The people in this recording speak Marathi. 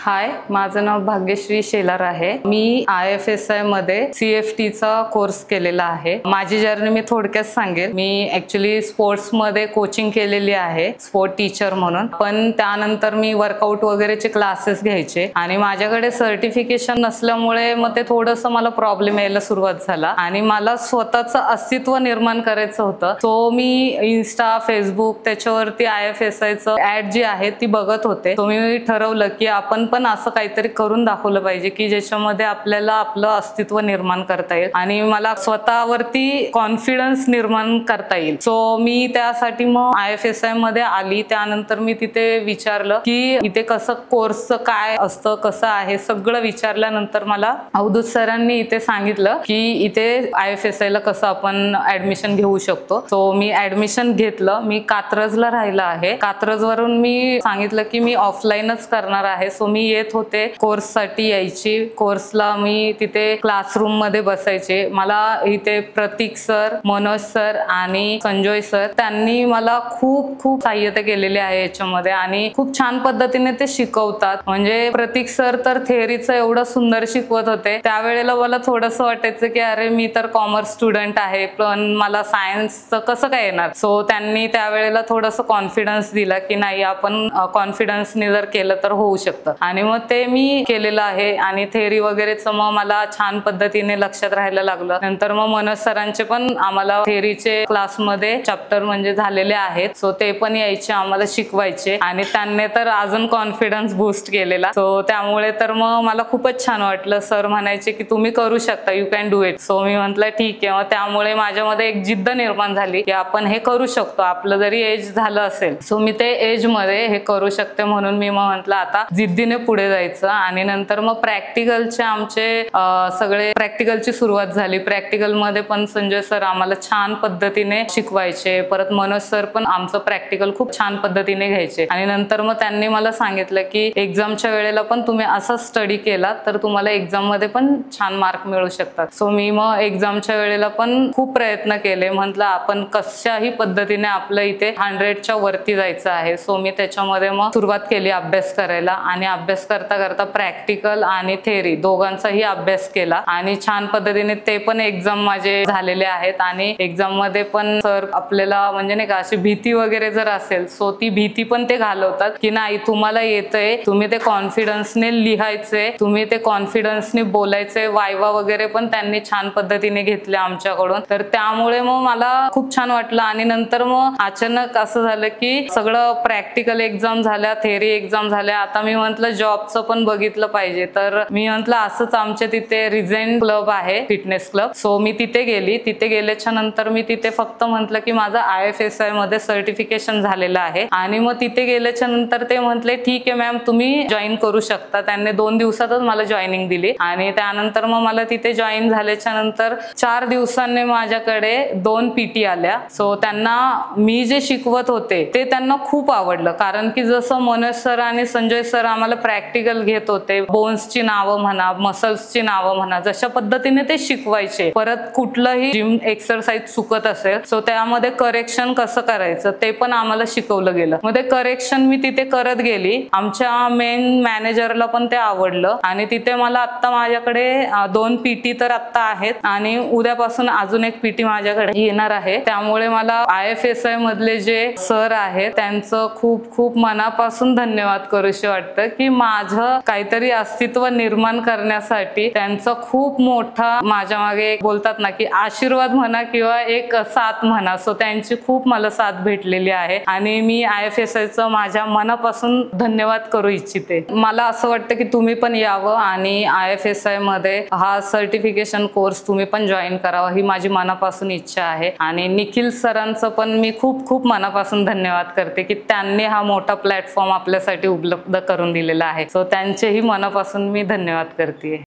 हाय, माझं नाव भाग्यश्री शेलार आहे। मी IFSI मध्ये CFT चा कोर्स केलेला आहे। माझी जर्नी मी थोडक्यात सांगेल। मी ऍक्च्युअली स्पोर्ट्स मध्ये कोचिंग केलेली आहे, स्पोर्ट टीचर म्हणून। पण त्यानंतर मी वर्कआउट वगैरेचे क्लासेस घ्यायचे आणि माझ्याकडे सर्टिफिकेशन नसल्यामुळे मग ते थोडंसं मला प्रॉब्लेम यायला सुरुवात झाला आणि मला स्वतःचं अस्तित्व निर्माण करायचं होतं। सो मी इन्स्टा, फेसबुक त्याच्यावरती IFSI चं ऍड जी आहे ती बघत होते। सो मी ठरवलं की आपण पण असं काहीतरी करून दाखवलं पाहिजे की ज्याच्यामध्ये आपल्याला आपलं अस्तित्व निर्माण करता येईल आणि मला स्वतःवरती कॉन्फिडन्स निर्माण करता येईल। सो मी त्यासाठी मग IFSI मध्ये आली। त्यानंतर मी तिथे विचारलं की इथे कसं कोर्सचं काय असतं, कसं आहे, सगळं विचारल्यानंतर मला अवधूत सरांनी इथे सांगितलं की इथे IFSI ला कसं आपण ऍडमिशन घेऊ शकतो। सो मी ऍडमिशन घेतलं। मी कात्रजला राहिला आहे। कात्रजवरून मी सांगितलं की मी ऑफलाईनच करणार आहे। सो मी येत होते कोर्स साठी यायची। कोर्सला मी तिथे क्लासरूम मध्ये बसायचे। मला इथे प्रतीक सर, मनोज सर आणि संजय सर त्यांनी मला खूप सहाय्यता केलेली आहे याच्यामध्ये आणि खूप छान पद्धतीने ते शिकवतात। म्हणजे प्रतीक सर तर थेअरीचं एवढं सुंदर शिकवत होते। त्यावेळेला मला थोडंसं वाटायचं की अरे मी तर कॉमर्स स्टुडंट आहे, पण मला सायन्सचं कसं काय येणार। सो त्यांनी त्यावेळेला थोडंसं कॉन्फिडन्स दिला की नाही, आपण कॉन्फिडन्सने जर केलं तर होऊ शकतं आणि मग ते मी केलेलं आहे आणि थेअरी वगैरेचं मग मला छान पद्धतीने लक्षात राहायला लागलं। नंतर मग मनोज सरांचे पण आम्हाला थेअरीचे क्लासमध्ये चॅप्टर म्हणजे झालेले आहेत। सो ते पण यायचे, आम्हाला शिकवायचे आणि त्यांनी तर अजून कॉन्फिडन्स बूस्ट केलेला। सो त्यामुळे तर मग मला खूपच छान वाटलं। सर म्हणायचे की तुम्ही करू शकता, you can do it. So मी म्हटलं ठीक आहे। मग त्यामुळे माझ्यामध्ये एक जिद्द निर्माण झाली की आपण हे करू शकतो, आपलं जरी एज झालं असेल। सो मी ते एज मध्ये हे करू शकते म्हणून मी मग म्हटलं आता जिद्दीने पुढे जायचं आणि नंतर मग प्रॅक्टिकलचे आमचे सगळे प्रॅक्टिकलची सुरुवात झाली। प्रॅक्टिकल मध्ये पण संजय सर आम्हाला छान पद्धतीने शिकवायचे। परत मनोज सर पण आमचं प्रॅक्टिकल खूप छान पद्धतीने घ्यायचे आणि नंतर मग त्यांनी मला सांगितलं की एक्झामच्या वेळेला पण तुम्ही असा स्टडी केला तर तुम्हाला एक्झाम मध्ये पण छान मार्क मिळू शकतात। सो मी मग एक्झामच्या वेळेला पण खूप प्रयत्न केले। म्हटलं आपण कशाही पद्धतीने आपलं इथे 100च्या वरती जायचं आहे। सो मी त्याच्यामध्ये मग सुरुवात केली अभ्यास करायला आणि अभ्यास करता करता प्रॅक्टिकल आणि थेअरी दोघांचाही अभ्यास केला आणि छान पद्धतीने ते पण एक्झाम माझे झालेले आहेत। आणि एक्झाम मध्ये पण सर आपल्याला म्हणजे नाही का अशी भीती वगैरे जर असेल सो ती भीती पण ते घालवतात की नाही, तुम्हाला येतंय, तुम्ही ते कॉन्फिडन्सने लिहायचे, तुम्ही ते कॉन्फिडन्सने बोलायचे। वायवा वगैरे पण त्यांनी छान पद्धतीने घेतले आमच्याकडून। तर त्यामुळे मग मला खूप छान वाटलं आणि नंतर मग अचानक असं झालं की सगळं प्रॅक्टिकल एक्झाम झाल्या, थेअरी एक्झाम झाल्या। आता मी म्हटलं जॉबचं पण बघितलं पाहिजे। तर मी म्हटलं असंच आमच्या तिथे रिझेंट क्लब आहे, फिटनेस क्लब। सो मी तिथे गेली। तिथे गेल्याच्या नंतर मी तिथे फक्त म्हटलं की माझं IFSI मध्ये सर्टिफिकेशन झालेलं आहे आणि मग तिथे गेल्याच्या नंतर ते म्हटले ठीक आहे मॅम, तुम्ही जॉईन करू शकता। त्यांनी 2 दिवसातच मला जॉईनिंग दिली आणि त्यानंतर मग मला तिथे जॉईन झाल्याच्या नंतर 4 दिवसांनी माझ्याकडे 2 PT आल्या। सो त्यांना मी जे शिकवत होते ते त्यांना खूप आवडलं, कारण की जसं मनोज सर आणि संजय सर आम्हाला प्रॅक्टिकल घेत होते, बोन्सची नावं म्हणा, मसल्सची नावं म्हणा, जशा पद्धतीने ते शिकवायचे। परत कुठलंही जिम एक्सरसाइज चुकत असेल सो त्यामध्ये करेक्शन कसं करायचं ते पण आम्हाला शिकवलं गेलं। मग ते करेक्शन मी तिथे करत गेली। आमच्या मेन मॅनेजरला पण ते आवडलं आणि तिथे मला आता माझ्याकडे 2 PT तर आता आहेत आणि उद्यापासून अजून एक PT माझ्याकडे येणार आहे। त्यामुळे मला IFSI मधले जे सर आहेत त्यांचं खूप मनापासून धन्यवाद करूशी वाटतं की माझं काहीतरी अस्तित्व निर्माण करण्यासाठी त्यांचा खूप मोठा माझ्या मागे बोलतात ना की आशीर्वाद म्हणा किंवा एक साथ म्हणा। सो त्यांची खूप मला साथ भेटलेली आहे आणि मी IFSI चं माझ्या मनापासून धन्यवाद करू इच्छिते। मला असं वाटतं की तुम्ही पण यावं आणि IFSI मध्ये हा सर्टिफिकेशन कोर्स तुम्ही पण जॉईन करावा, ही माझी मनापासून इच्छा आहे। आणि निखिल सरांचं पण मी खूप मनापासून धन्यवाद करते की त्यांनी हा मोठा प्लॅटफॉर्म आपल्यासाठी उपलब्ध करून दिलेला आहे। सो त्यांचेही मनापासून मी धन्यवाद करते।